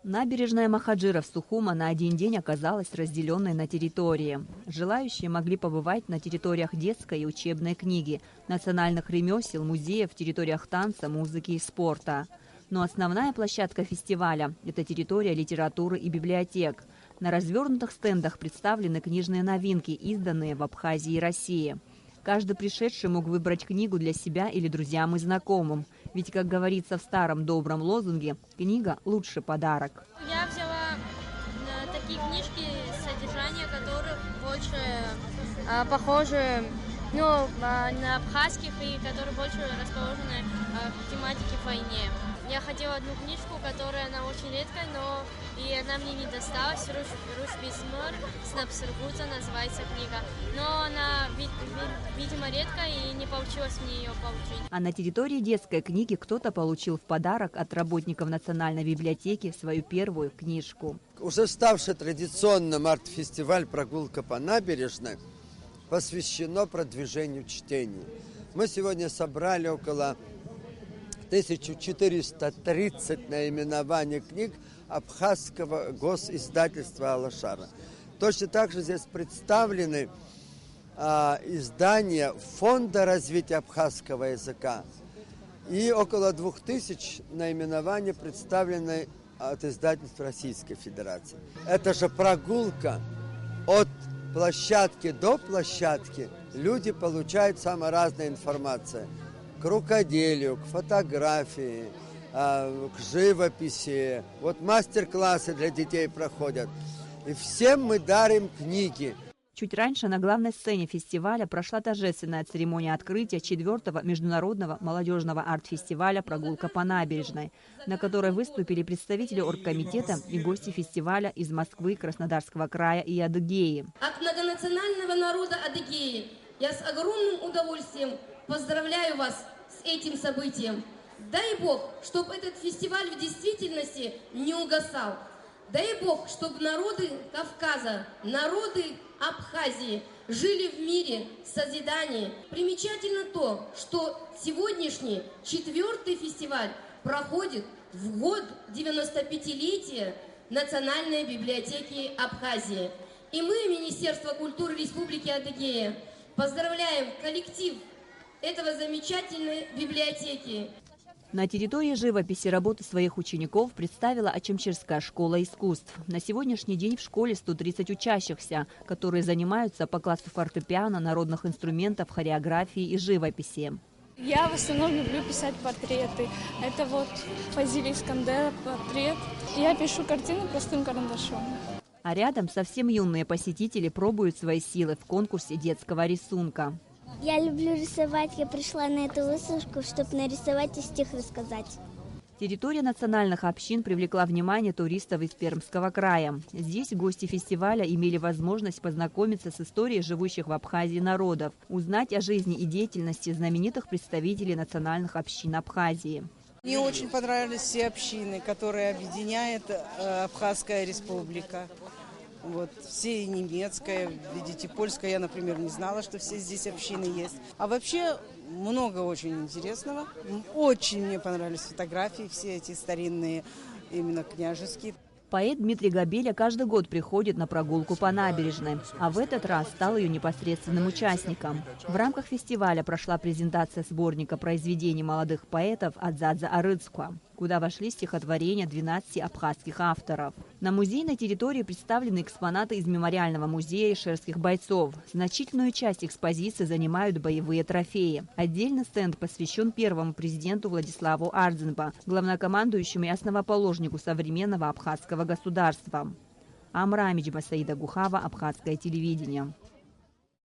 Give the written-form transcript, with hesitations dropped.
Набережная Махаджира в Сухума на один день оказалась разделенной на территории. Желающие могли побывать на территориях детской и учебной книги, национальных ремесел, музеев, территориях танца, музыки и спорта. Но основная площадка фестиваля – это территория литературы и библиотек. На развернутых стендах представлены книжные новинки, изданные в Абхазии и России. Каждый пришедший мог выбрать книгу для себя или друзьям и знакомым. Ведь, как говорится в старом добром лозунге, книга – лучший подарок. Я взяла такие книжки, содержание которых больше похожи на абхазских и которые больше расположены к тематике войне. Я хотела одну книжку, которая она очень редкая, но и она мне не досталась. «Русь без мор», «Снабсургуца» называется книга. Но она, видимо, редкая и не получилось мне ее получить. А на территории детской книги кто-то получил в подарок от работников Национальной библиотеки свою первую книжку. Уже ставший традиционным арт-фестиваль «Прогулка по набережной» посвящено продвижению чтения. Мы сегодня собрали около 1430 наименований книг абхазского госиздательства «Алашара». Точно так же здесь представлены издания Фонда развития абхазского языка. И около 2000 наименований представлены от издательства Российской Федерации. Это же прогулка от площадки до площадки. Люди получают самую разную информацию. К рукоделию, к фотографии, к живописи. Вот мастер-классы для детей проходят. И всем мы дарим книги. Чуть раньше на главной сцене фестиваля прошла торжественная церемония открытия 4-го международного молодежного арт-фестиваля «Прогулка по набережной», на которой выступили представители оргкомитета и гости фестиваля из Москвы, Краснодарского края и Адыгеи. От многонационального народа Адыгеи я с огромным удовольствием поздравляю вас с этим событием. Дай Бог, чтобы этот фестиваль в действительности не угасал. Дай Бог, чтобы народы Кавказа, народы Абхазии жили в мире, в созидании. Примечательно то, что сегодняшний 4-й фестиваль проходит в год 95-летия Национальной библиотеки Абхазии. И мы, Министерство культуры Республики Адыгея, поздравляем коллектив этого замечательной библиотеки. На территории живописи работы своих учеников представила Ачамчирская школа искусств. На сегодняшний день в школе 130 учащихся, которые занимаются по классу фортепиано, народных инструментов, хореографии и живописи. Я в основном люблю писать портреты. Это вот Фазиль Искандер портрет. Я пишу картины простым карандашом. А рядом совсем юные посетители пробуют свои силы в конкурсе детского рисунка. Я люблю рисовать. Я пришла на эту выставку, чтобы нарисовать и стих рассказать. Территория национальных общин привлекла внимание туристов из Пермского края. Здесь гости фестиваля имели возможность познакомиться с историей живущих в Абхазии народов, узнать о жизни и деятельности знаменитых представителей национальных общин Абхазии. Мне очень понравились все общины, которые объединяет Абхазская республика. Вот, все и немецкая, видите, польская, я, например, не знала, что все здесь общины есть. А вообще много очень интересного. Очень мне понравились фотографии, все эти старинные, именно княжеские. Поэт Дмитрий Габеля каждый год приходит на прогулку по набережной, а в этот раз стал ее непосредственным участником. В рамках фестиваля прошла презентация сборника произведений молодых поэтов Адзадза Арыцкуа, куда вошли стихотворения 12 абхазских авторов. На музейной территории представлены экспонаты из мемориального музея ишерских бойцов. Значительную часть экспозиции занимают боевые трофеи. Отдельный стенд посвящен первому президенту Владиславу Ардзинба, главнокомандующему и основоположнику современного абхазского государства. Амра Амиджба, Саида Гухава, Абхазское телевидение.